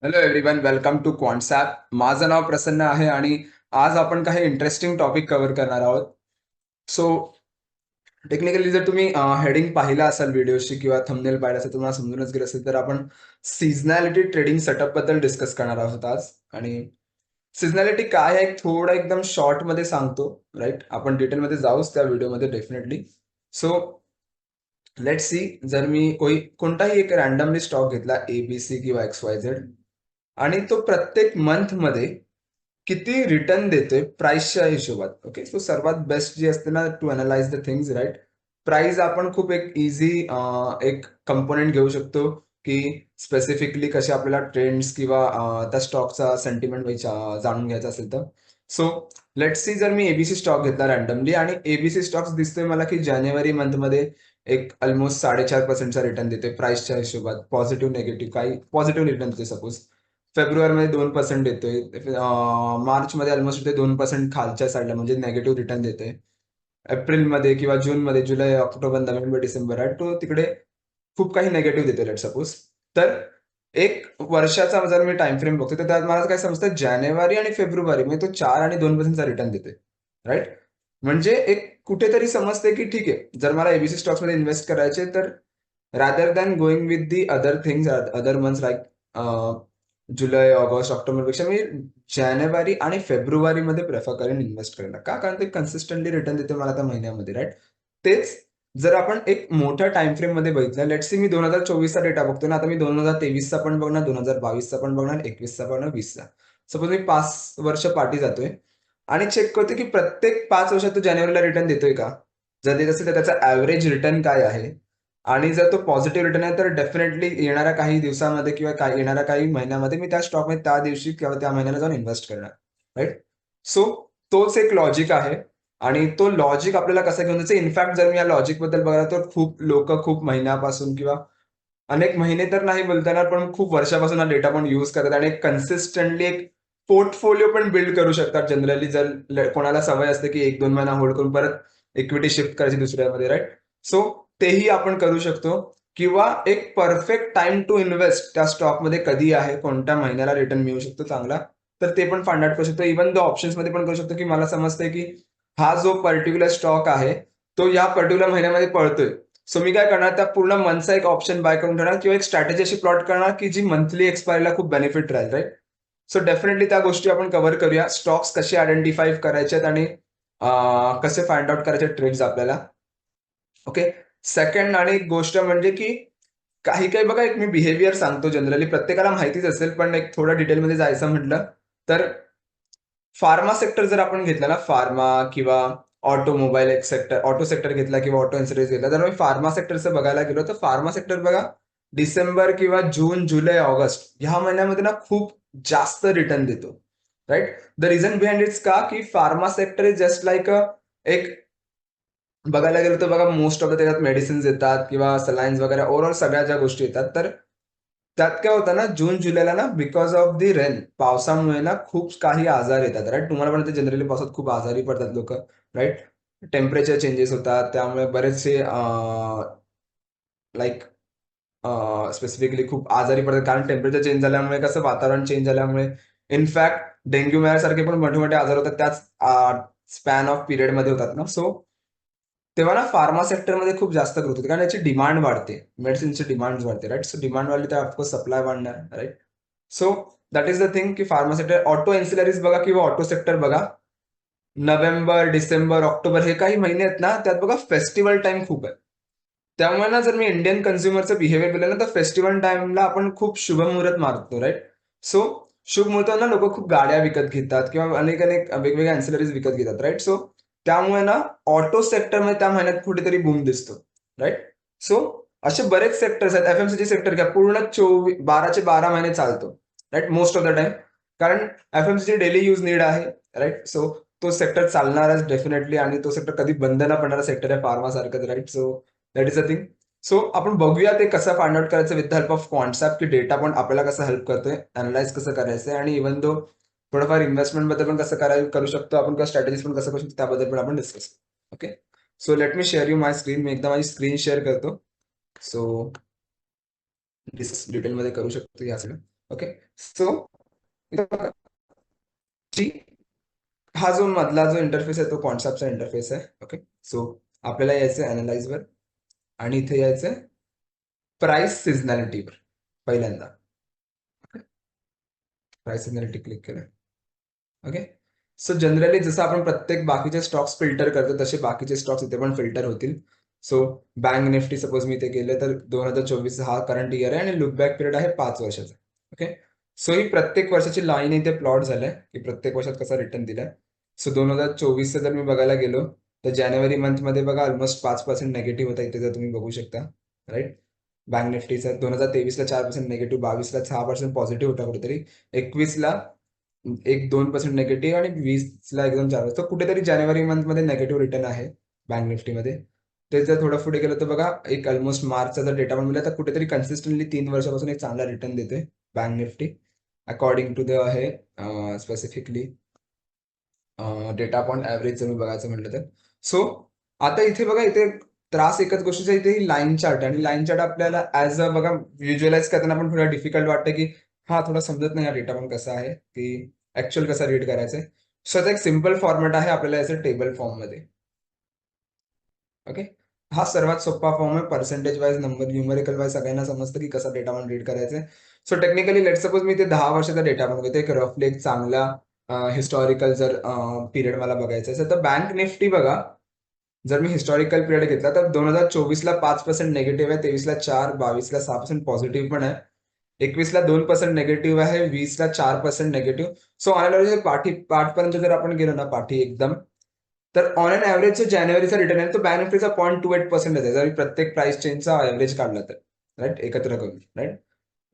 Hello everyone, welcome to Quantsapp. माझं नाव प्रसन्न आहे आणि आज आपण काही इंटरेस्टिंग टॉपिक कव्हर करणार आहोत. सो टेक्निकली जर तुम्ही हेडिंग पाहिला असाल व्हिडिओची किंवा थंबनेल पाहिला असेल, तुम्हाला समजूनच गेलं असेल, तर आपण सीझनॅलिटी ट्रेडिंग सेटअपबद्दल डिस्कस करणार आहोत आज. आणि सीझनॅलिटी काय आहे थोडं एकदम शॉर्टमध्ये सांगतो, राईट? आपण डिटेलमध्ये जाऊच त्या व्हिडिओमध्ये डेफिनेटली. सो लेट्स सी, जर मी कोणताही एक रॅन्डमली स्टॉक घेतला ABC किंवा XYZ आणि तो प्रत्येक मंथमध्ये किती रिटर्न देतोय प्राइसच्या हिशोबात. ओके, सो सर्वात बेस्ट जी असते ना to analyse the things, right? Price आपण खूप एक इझी एक कंपोनेंट घेऊ शकतो की स्पेसिफिकली कसे आपल्याला ट्रेंड्स किंवा त्या स्टॉकचा सेंटिमेंट जाणून घ्यायचा असेल तर. सो लेट्स सी, जर मी एबीसी स्टॉक घेतला रॅन्डमली आणि एबीसी स्टॉक्स दिसतोय मला की जानेवारी मंथमध्ये एक ऑलमोस्ट 4.5%चा रिटर्न देतोय प्राइसच्या हिशोबात. पॉझिटिव्ह निगेटिव्ह काही पॉझिटिव्ह रिटर्न देतोय सपोज. फेब्रुवारीमध्ये 2% देतोय. मार्चमध्ये ऑलमोस्ट ते 2% खालच्या साईडला म्हणजे निगेटिव्ह रिटर्न देतोय. एप्रिलमध्ये किंवा जूनमध्ये, जुलै, ऑक्टोबर, नोव्हेंबर, डिसेंबर आहे तो तिकडे खूप काही निगेटिव्ह देतोय लेट सपोज. तर एक वर्षाचा जर मी टाइम फ्रेम बघतो तर त्यात मला काय समजतं, जानेवारी आणि फेब्रुवारी म्हणजे तो 4 आणि 2%चा रिटर्न देतोय, राईट? म्हणजे एक कुठेतरी समजते की ठीक आहे, जर मला एबीसी स्टॉक्समध्ये इन्व्हेस्ट करायचे तर rather than going with the other things, other months like July, August, ऑक्टोबरपेक्षा मी जानेवारी आणि फेब्रुवारीमध्ये प्रेफर करेन इन्व्हेस्ट करायला. का? कारण ते कन्सिस्टंटली रिटर्न देते मला त्या महिन्यामध्ये, राईट? तेच जर आपण एक मोठ्या टाइम फ्रेममध्ये बघितलं, लेट्स सी मी 2024चा डेटा बघतोय ना, आता मी 2023चा पण बघणार, 2022चा पण बघणार, 21चा बघणार, 20चा. सपोज मी 5 वर्ष पाठी जातोय आणि चेक करतोय की प्रत्येक 5 वर्षात तो जानेवारीला रिटर्न देतोय का? जर देत असेल तर त्याचा ॲव्हरेज रिटर्न काय आहे? आणि जर तो पॉझिटिव्ह रिटर्न आहे तर डेफिनेटली येणाऱ्या काही दिवसामध्ये किंवा येणाऱ्या काही महिन्यामध्ये मी त्या स्टॉकमध्ये त्या दिवशी किंवा त्या महिन्याला जाऊन इन्व्हेस्ट करणार, राईट? सो तोच एक लॉजिक आहे आणि तो लॉजिक आपल्याला कसा घेऊन जायचं. इनफॅक्ट जर मी या लॉजिक बद्दल बघायला तर खूप लोक खूप महिन्यापासून किंवा अनेक महिने तर नाही बोलता येणार, पण खूप वर्षापासून हा डेटा पण यूज करतात आणि कन्सिस्टंटली एक पोर्टफोलिओ पण बिल्ड करू शकतात. जनरली जर कोणाला सवय असते की 1-2 महिना होल्ड करून परत इक्विटी शिफ्ट करायची दुसऱ्यामध्ये, राईट? सो तेही आपण करू शकतो किंवा एक परफेक्ट टाइम टू इन्व्हेस्ट त्या स्टॉकमध्ये कधी आहे, कोणत्या महिन्याला रिटर्न मिळू शकतो चांगला, तर ते पण फाइंड आउट करू शकतो. इव्हन द ऑप्शन्समध्ये पण करू शकतो की मला समजतंय की हा जो पर्टिक्युलर स्टॉक आहे, तो या पर्टिक्युलर महिन्यामध्ये पळतोय. सो मी काय करणार, त्या पूर्ण मंथचा एक ऑप्शन बाय करून ठेवणार किंवा एक स्ट्रॅटेजी अशी प्लॉट करणार की जी मंथली एक्सपायरीला खूप बेनिफिट राहील, राईट? सो डेफिनेटली त्या गोष्टी आपण कव्हर करूया. स्टॉक्स कसे आयडेंटिफाय करायचे आणि कसे फाइंड आउट करायचे ट्रेड्स आपल्याला. ओके. सेकंड आणि एक गोष्ट म्हणजे की काही-काही बघा, एक मी बिहेवियर सांगतो जनरली प्रत्येकाला माहितीच असेल, पण एक थोडं डिटेलमध्ये जायचं म्हटलं तर फार्मा सेक्टर जर आपण घेतला ना, फार्मा किंवा ऑटोमोबाईल एक सेक्टर, ऑटो सेक्टर घेतला किंवा ऑटो इन्शुरन्स घेतला, तर मी फार्मा सेक्टरचं बघायला गेलो तर फार्मा सेक्टर बघा डिसेंबर किंवा जून, जुलै, ऑगस्ट ह्या महिन्यामध्ये ना खूप जास्त रिटर्न देतो, right? The reason behind it's का की pharma sector is just like एक बघायला गेलो तर बघा मोस्ट ऑफ द त्याच्यात मेडिसिन्स येतात किंवा सलाईन्स वगैरे ओव्हरऑल सगळ्या ज्या गोष्टी येतात. तर त्यात काय होतं ना, जून जुलैला ना बिकॉज ऑफ द रेन, पावसामुळे ना खूप काही आजार येतात, राईट? तुम्हाला पण जनरली पावसात खूप आजारी पडतात लोक, राईट? टेम्परेचर चेंजेस होतात त्यामुळे बरेचसे लाईक स्पेसिफिकली खूप आजारी पडतात कारण टेम्परेचर चेंज झाल्यामुळे, कसं वातावरण चेंज झाल्यामुळे इनफॅक्ट डेंग्यू मॅलेरिया पण मोठे मोठे आजार होतात त्याच स्पॅन ऑफ पिरियडमध्ये होतात ना. सो तेव्हा ना फार्मा सेक्टरमध्ये खूप जास्त ग्रोथ होते कारण याची डिमांड वाढते. मेडिसिनची डिमांड वाढते, राईट? सो डिमांड वाढली तर ऑफकोर्स सप्लाय वाढणार, right? So that is the thing की फार्मा सेक्टर, ऑटो एन्सिलरीज बघा किंवा ऑटो सेक्टर बघा. नोव्हेंबर, डिसेंबर, ऑक्टोबर हे काही महिने आहेत ना, त्यात बघा फेस्टिवल टाइम खूप आहे. त्यामुळे ना जर मी इंडियन कन्झ्युमरचं बिहेवियर बघितलं ना, तर फेस्टिवल टाइमला आपण खूप शुभ मुहूर्त मारतो, राईट? सो शुभ मुहूर्तावर ना लोक खूप गाड्या विकत घेतात किंवा अनेक अनेक वेगवेगळ्या अँसिलरीज विकत घेतात, राईट? सो त्यामुळे ना ऑटो सेक्टरमध्ये त्या महिन्यात कुठेतरी बूम दिसतो, राईट? सो असे बरेच सेक्टर्स आहेत. एफएमसीजी सेक्टर घ्या, पूर्ण 12चे 12 महिने चालतो, right? Most of the time. कारण एफएमसीजी डेली यूज नीड आहे, राईट? सो तो सेक्टर चालणारच डेफिनेटली आणि तो सेक्टर कधी बंद न पडणारा सेक्टर आहे फार्मा सारखं, right? So that is a thing. So आपण बघूया ते कसं फाइंड आउट करायचं with the help of Quantsapp, की डेटा पण आपल्याला कसं हेल्प करतोय, अॅनलाईज कसं करायचंय आणि इव्हन दो थोडंफार इन्व्हेस्टमेंट बद्दल पण कसं करू शकतो आपण किंवा स्ट्रॅटेजीज पण कसं करू शकतो त्याबद्दल पण आपण डिस्कस करू. Okay. So let me share you my screen. मी एकदा माझी स्क्रीन शेअर करतो. सो डिटेलमध्ये करू शकतो या सगळं. ओके. सो हा जो मधला जो इंटरफेस आहे तो कॉन्सेप्टचा इंटरफेस आहे. ओके. सो आपल्याला यायचं अनालाइजवर आणि इथे यायचं प्राइस सिझनॅलिटीवर पहिल्यांदा. प्राइस सिझनॅलिटी क्लिक केलं. ओके. सो जनरली जसं आपण प्रत्येक बाकीचे स्टॉक्स फिल्टर करतो तसे बाकीचे स्टॉक्स इथे पण फिल्टर होतील. सो बँक निफ्टी सपोज मी इथे गेलं तर 2024 हा करंट इयर आहे आणि लुक बॅक पिरियड आहे 5 वर्षाचा. ओके. सो ही प्रत्येक वर्षाची लाईन इथे प्लॉट झालंय की प्रत्येक वर्षात कसा रिटर्न दिलाय. सो 2024 जर मी बघायला गेलो तर जानेवारी मंथमध्ये बघा ऑलमोस्ट 5% निगेटिव्ह होता इथे जर तुम्ही बघू शकता. राईट. बँक निफ्टीचा 2023ला 4% निगेटिव्ह, 22ला 6% पॉझिटिव्ह होता कुठेतरी, 21ला 1-2% निगेटिव्ह आणि 20ला एकदम 4. तर कुठेतरी जानेवारी मंथमध्ये निगेटिव्ह रिटर्न आहे बँक निफ्टीमध्ये. ते जर थोडं पुढे गेलं तर बघा एक ऑलमोस्ट मार्चचा जर डेटा बनवला तर कुठेतरी कन्सिस्टंटली 3 वर्षापासून एक चांगला रिटर्न देतोय bank Nifty according to the हे स्पेसिफिकली डेटा पॉइंट ऍव्हरेज जर मी बघायचं म्हटलं तर. सो आता इथे बघा इथे त्रास एकच गोष्टीचा इथे ही लाईन चार्ट आणि लाईन चार्ट आपल्याला ऍज अ बघा व्हिज्युअलाइज करताना पण थोडा डिफिकल्ट वाटतं की हा थोडा समजत नाही हा डेटा पण कसा आहे की ऍक्च्युअल कसा रीड करायचा आहे. सो आता एक सिम्पल फॉर्मॅट आहे आपल्याला याचं टेबल फॉर्म मध्ये. ओके. हा सर्वात सोपा फॉर्म आहे. Percentage wise number numerical wise सगळ्यांना समजतं की कसा डेटा रीड करायचा आहे. सो टेक्निकली लेट सपोज मी ते 10 वर्षाचा डेटा बनवतो एक रफली एक चांगला हिस्टॉरिकल जर पिरियड मला बघायचा असेल तर बँक निफ्टी बघा जर मी हिस्टॉरिकल पिरियड घेतला तर 2024ला 5% निगेटिव्ह आहे, 23ला 4, 22ला 6% पॉझिटिव्ह पण आहे, 21ला 2% निगेटिव्ह आहे, 20ला 4% निगेटिव्ह. सो ऑन एन पाठपर्यंत जर आपण गेलो ना पाठी एकदम तर ऑन एन ऍव्हरेज जो जानेवारीचा रिटर्न आहे तो बँक निफ्टीचा 0.28% आहे जर प्रत्येक प्राइस चेंजचा ऍव्हरेज काढला तर. राईट. एकत्र करून. राईट.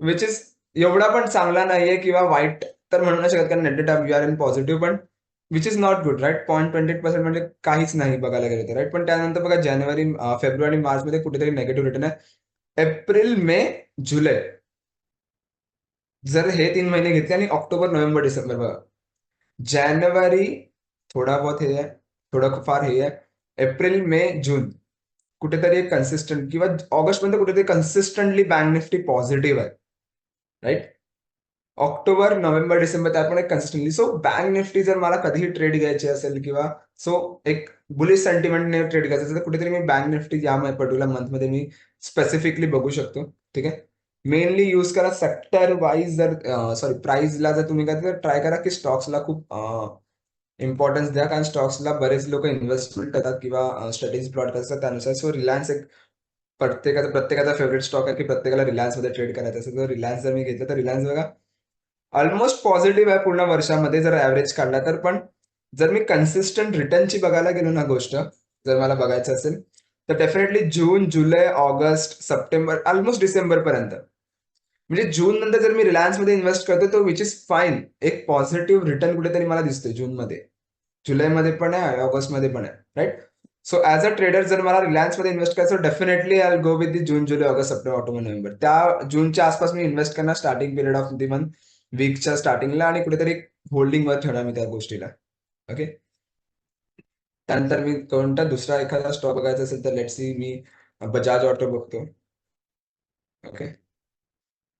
विच इज एवढा पण चांगला नाहीये किंवा वाईट तर म्हणू नाही शकत कारण net data we are in positive पण which is not good. Right. 0.28% म्हणजे काहीच नाही बघायला गेलं तर. राईट. पण त्यानंतर बघा जानेवारी फेब्रुवारी मार्च मध्ये कुठेतरी निगेटिव्ह रिटर्न आहे. एप्रिल मे जुलै जर हे 3 महिने घेतले आणि ऑक्टोबर नोव्हेंबर डिसेंबर बघा जानेवारी थोडा बहुत हे आहे, थोडं फार हे आहे, एप्रिल मे जून कुठेतरी एक कन्सिस्टंट किंवा ऑगस्ट पर्यंत कुठेतरी कन्सिस्टंटली बँक निफ्टी पॉझिटिव्ह आहे. राईट. ऑक्टोबर नोव्हेंबर डिसेंबर त्यात पण एक कन्सिस्टंटली. सो बँक निफ्टी जर मला कधीही ट्रेड घ्यायची असेल किंवा सो एक बुलिश सेंटिमेंटने ट्रेड घ्यायचं असेल तर कुठेतरी मी बँक निफ्टी या पर्टिक्युलर मंथमध्ये मी स्पेसिफिकली बघू शकतो. ठीक आहे. मेनली यूज करा सेक्टर वाईज जर सॉरी प्राइसला जर तुम्ही काय तर ट्राय करा की स्टॉक्सला खूप इम्पॉर्टन्स द्या कारण स्टॉक्सला बरेच लोक इन्व्हेस्टमेंट करतात किंवा स्ट्रॅटेजी प्लॉट करतात त्यानुसार. सो रिलायन्स एक प्रत्येकाचा फेवरेट स्टॉक आहे की प्रत्येकाला रिलायन्समध्ये ट्रेड करायचं असेल तर रिलायन्स जर मी घेतलं तर रिलायन्स बघा ऑलमोस्ट पॉझिटिव्ह आहे पूर्ण वर्षामध्ये जर ऍव्हरेज काढला तर. पण जर मी कन्सिस्टंट रिटर्नची बघायला गेलो ना गोष्ट जर मला बघायचं असेल तर डेफिनेटली जून July August September almost December पर्यंत म्हणजे जून नंतर जर मी रिलायन्समध्ये इन्व्हेस्ट करतो तर विच इज फाईन एक पॉझिटिव्ह रिटर्न कुठेतरी मला दिसतोय जूनमध्ये, जुलैमध्ये पण आहे, ऑगस्टमध्ये पण आहे. Right. So as a trader जर मला रिलायन्समध्ये इन्व्हेस्ट करायचं definitely I go with the June July August September October November त्या जूनच्या आसपास मी इन्व्हेस्ट करणार starting period of the month वीकच्या स्टार्टिंगला आणि कुठेतरी होल्डिंगवर ठेवणार मी त्या गोष्टीला. ओके. त्यानंतर मी कोणता दुसरा एखादा स्टॉक बघायचा असेल तर लेट्स सी मी बजाज ऑटो बघतो. ओके.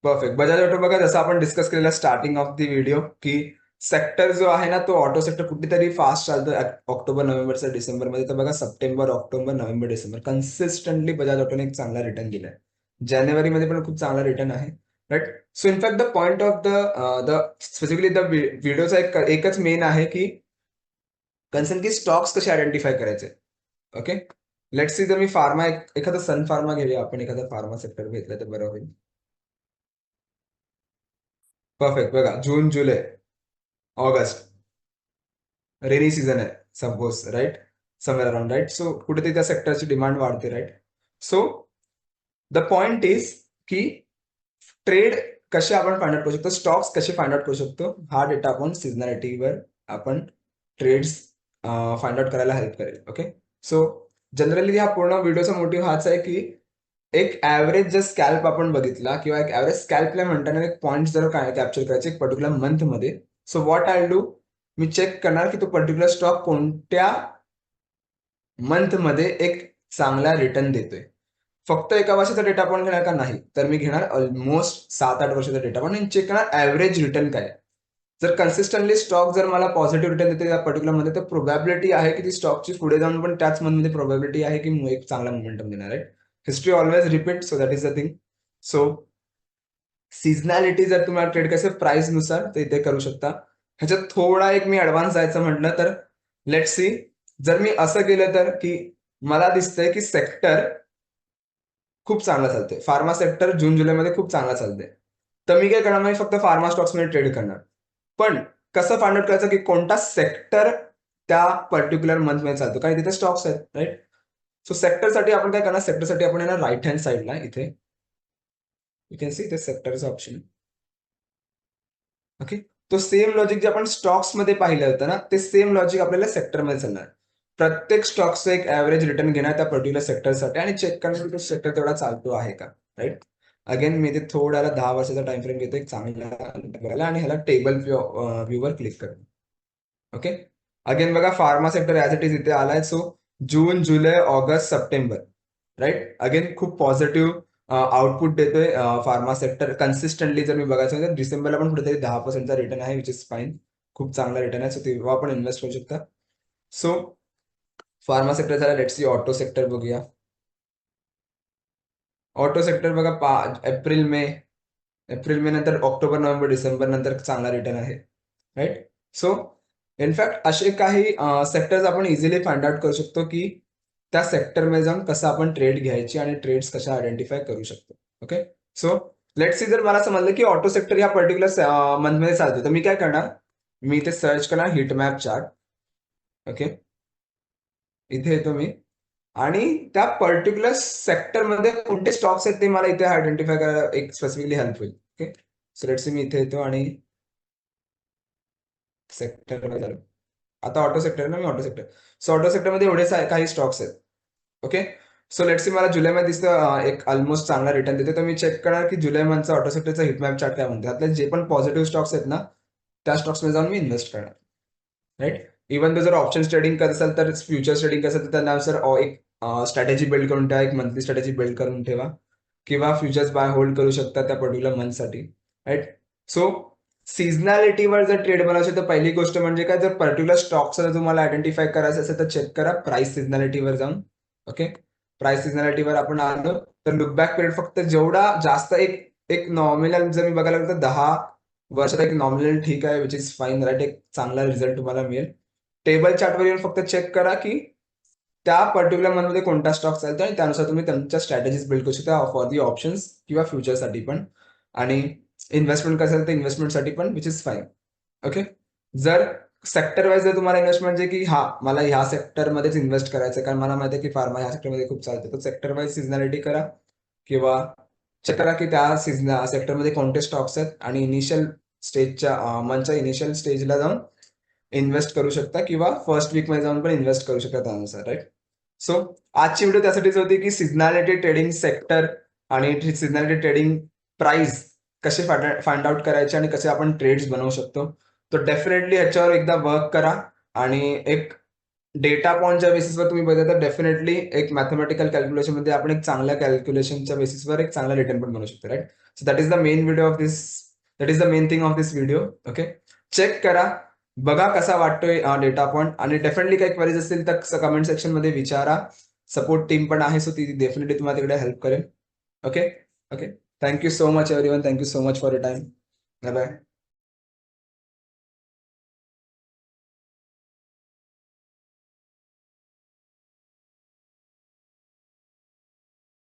परफेक्ट. बजाज ऑटो बघा जसं आपण डिस्कस केलेलं स्टार्टिंग ऑफ दी व्हिडिओ की सेक्टर जो आहे ना तो ऑटो सेक्टर कुठेतरी फास्ट चालतो ऑक्टोबर नोव्हेंबरचा डिसेंबरमध्ये. तर बघा September October November December consistently Bajaj ऑटोने एक चांगला रिटर्न दिलाय. जानेवारीमध्ये पण खूप चांगला रिटर्न आहे. Right. So in fact the point of the specifically the व्हिडिओचा एकच मेन आहे की कन्सर्न की स्टॉक्स कसे आयडेंटिफाय करायचे. ओके. लेट्स सी जर मी फार्मा एखादा सन फार्मा घेऊया आपण एखादा फार्मा सेक्टर घेतलं तर बरं होईल. परफेक्ट. बघा June July August rainy season आहे suppose. Right. Somewhere around. Right. So कुठेतरी त्या सेक्टरची डिमांड वाढते. Right. So the point is की ट्रेड कसे आपण फाइंड आउट करू शकतो, स्टॉक्स कसे फाइंड आउट करू शकतो, हा डेटा आपण सिझनॅलिटीवर आपण ट्रेड्स फाइंड आउट करायला हेल्प करेल. ओके. सो जनरली हा पूर्ण व्हिडिओचा मोटिव्ह हाच आहे की एक ऍव्हरेज जर स्कॅल्प आपण बघितला किंवा एक ऍव्हरेज स्कॅल्पला म्हणताना एक पॉईंट जर काय कॅप्चर करायचे एक पर्टिक्युलर मंथमध्ये. सो व्हॉट आय डू मी चेक करणार की तो पर्टिक्युलर स्टॉक कोणत्या मंथमध्ये एक चांगला रिटर्न देतोय. फक्त एका वर्षाचा डेटा पॉईंट घेणार का नाही, तर मी घेणार ऑलमोस्ट 7-8 वर्षाचा डेटा पॉईंट आणि चेक करणार ऍव्हरेज रिटर्न काय. जर कन्सिस्टंटली स्टॉक जर मला पॉझिटिव्ह रिटर्न देते या पर्टिक्युलर मध्ये, तर प्रोबॅबिलिटी आहे की ती स्टॉकची पुढे जाऊन पण त्याच मंथमध्ये प्रोबॅबिलिटी आहे की एक चांगला मोमेंटम देणार आहे. History always repeat, so that is the thing. So seasonality जर तुम्हाला ट्रेड करायचं प्राइस नुसार तर इथे करू शकता. ह्याच्यात थोडा एक मी ऍडव्हान्स जायचं म्हटलं तर लेट सी, जर मी असं केलं तर की मला दिसतंय की सेक्टर खूप चांगला चालतंय. फार्मा सेक्टर जून जुलैमध्ये खूप चांगला चालतंय. तर मी काय करणार, मी फक्त फार्मा स्टॉक्समध्ये ट्रेड करणार. पण कसं फाइंड आउट करायचं की कोणता सेक्टर त्या पर्टिक्युलर मंथमध्ये चालतो, कारण तिथे स्टॉक्स आहेत, राईट. सो सेक्टरसाठी आपण काय करणार, सेक्टरसाठी आपण येणार राईट हँड साईडला इथे यू कॅन सी इथे सेक्टरचा ऑप्शन. ओके. तो सेम लॉजिक जे आपण स्टॉक्स मध्ये पाहिलं होतं ना, ते सेम लॉजिक आपल्याला सेक्टरमध्ये चालणार. प्रत्येक स्टॉकचं एक ऍव्हरेज रिटर्न घेणार त्या पर्टिक्युलर सेक्टरसाठी आणि चेक करणार की तो सेक्टर तेवढा चालतो आहे का, राईट. अगेन मी इथे थोड्याला 10 वर्षाचा टाइम फ्रेम घेतो एक चांगला बघायला आणि ह्याला टेबल व्ह्यूवर क्लिक करतो. ओके. अगेन बघा pharma sector as it is इथे आलाय. सो जून July August September, right. Again खूप पॉझिटिव्ह आउटपुट देतोय फार्मा सेक्टर कन्सिस्टंटली. जर मी बघायचं तर डिसेंबरला पण कुठेतरी 10%चा रिटर्न आहे, विच इज फाईन. खूप चांगला रिटर्न आहे, सो तेव्हा आपण इन्व्हेस्ट करू शकता. सो फार्मा सेक्टर झाला. लेट्स सी ऑटो सेक्टर बघूया. ऑटो सेक्टर बघा एप्रिल मे नंतर ऑक्टोबर नोव्हेंबर डिसेंबर नंतर चांगला रिटर्न आहे, राईट. सो इनफॅक्ट असे काही सेक्टर्स आपण इझिली फाइंड आउट करू शकतो की त्या सेक्टरमध्ये जाऊन कसं आपण ट्रेड घ्यायची आणि ट्रेड्स कशा आयडेंटिफाय करू शकतो. ओके. सो लेट्स सी, जर मला समजलं की ऑटो सेक्टर या पर्टिक्युलर मंथमध्ये चालते, तर मी काय करणार, मी इथे सर्च करणार हिट मॅप चार्ट. ओके. इथे येतो मी आणि त्या पर्टिक्युलर सेक्टरमध्ये कोणते स्टॉक्स आहेत ते मला इथे आयडेंटिफाय करायला एक स्पेसिफिकली हेल्प होईल. ओके. सो लेट्स सी, मी इथे येतो आणि सेक्टर झालं. आता ऑटो सेक्टर ना, मी ऑटो सेक्टर. सो ऑटो सेक्टरमध्ये एवढे काही स्टॉक्स आहेत. ओके. सो लेट्स सी, मला जुलैमध्ये दिसतं एक ऑलमोस्ट चांगला रिटर्न देते, तर मी चेक करणार की जुलै मंथचा ऑटो सेक्टरचा हिटमॅप चार्ट काय म्हणते. त्यातले जे पण पॉझिटिव्ह स्टॉक्स आहेत ना, त्या स्टॉक्समध्ये जाऊन मी इन्व्हेस्ट करणार, राईट. इव्हन तो जर ऑप्शन ट्रेडिंग करत असेल तर फ्युचर ट्रेडिंग करत असेल तर त्यानुसार एक स्ट्रॅटेजी बिल्ड करून ठेवा, एक मंथली स्ट्रॅटेजी बिल्ड करून ठेवा किंवा फ्युचर्स बाय होल्ड करू शकता त्या पर्टिक्युलर मंथसाठी, राईट. सो सीझनॅलिटीवर जर ट्रेड बनायचं तर पहिली गोष्ट म्हणजे काय, जर पर्टिक्युलर स्टॉक्स जर तुम्हाला आयडेंटिफाय करायचं असेल तर चेक करा प्राइस सिझनॅलिटीवर जाऊन. ओके. प्राइस सिझनॅलिटीवर आपण आलो तर लुक बॅक पिरियड फक्त जेवढा जास्त एक एक नॉमिनल जर मी बघायला लागलो तर 10 वर्षात एक नॉमिनल ठीक आहे, विच इज फाईन, राईट. एक चांगला रिझल्ट तुम्हाला मिळेल. टेबल चार्टवर येऊन फक्त चेक करा की त्या पर्टिक्युलर मंथमध्ये कोणता स्टॉक चालतो आणि त्यानुसार तुम्ही त्यांच्या स्ट्रॅटेजीज बिल्ड करू शकता फॉर दी ऑप्शन्स किंवा फ्युचरसाठी पण. आणि इन्व्हेस्टमेंट असेल तर इन्व्हेस्टमेंटसाठी पण, विच इज फाईन. ओके. जर सेक्टर वाईज जर तुम्हाला इन्व्हेस्टमेंट म्हणजे की मला ह्या सेक्टरमध्येच इन्व्हेस्ट करायचं कारण मला माहिती आहे की फार्मा ह्या सेक्टरमध्ये खूप चालते, तर सेक्टर वाईज सिझनॅलिटी करा किंवा चेक करा की त्या सेक्टरमध्ये कोणते स्टॉक्स आहेत आणि इनिशियल स्टेजच्या मंथच्या इनिशियल स्टेजला जाऊन इन्व्हेस्ट करू शकता किंवा फर्स्ट वीकमध्ये जाऊन पण इन्व्हेस्ट करू शकता त्यानुसार, राईट. सो आजची व्हिडिओ त्यासाठीच होती की सिझनॅलिटी ट्रेडिंग सेक्टर आणि सिझनॅलिटी ट्रेडिंग प्राइस कसे फाइंड आउट करायचे आणि कसे आपण ट्रेड्स बनवू शकतो. तर डेफिनेटली ह्याच्यावर एकदा वर्क करा आणि एक डेटा पॉईंटच्या बेसिसवर तुम्ही बघितलं तर डेफिनेटली एक मॅथमॅटिकल कॅल्क्युलेशनमध्ये आपण एक चांगल्या कॅल्क्युलेशनच्या बेसिसवर एक चांगला रिटर्न पण बनवू शकतो, right. So that is the main video of this, that is the main thing of this video. Okay. Check करा, बघा कसा वाटतोय डेटा पॉईंट आणि डेफिनेटली काही क्वेरीज असतील तर कमेंट सेक्शन मध्ये विचारा. सपोर्ट टीम पण आहे, सो ती डेफिनेटली तुम्हाला तिकडे हेल्प करेल. Okay. Okay. Thank you so much everyone. Thank you so much for your time. Bye bye.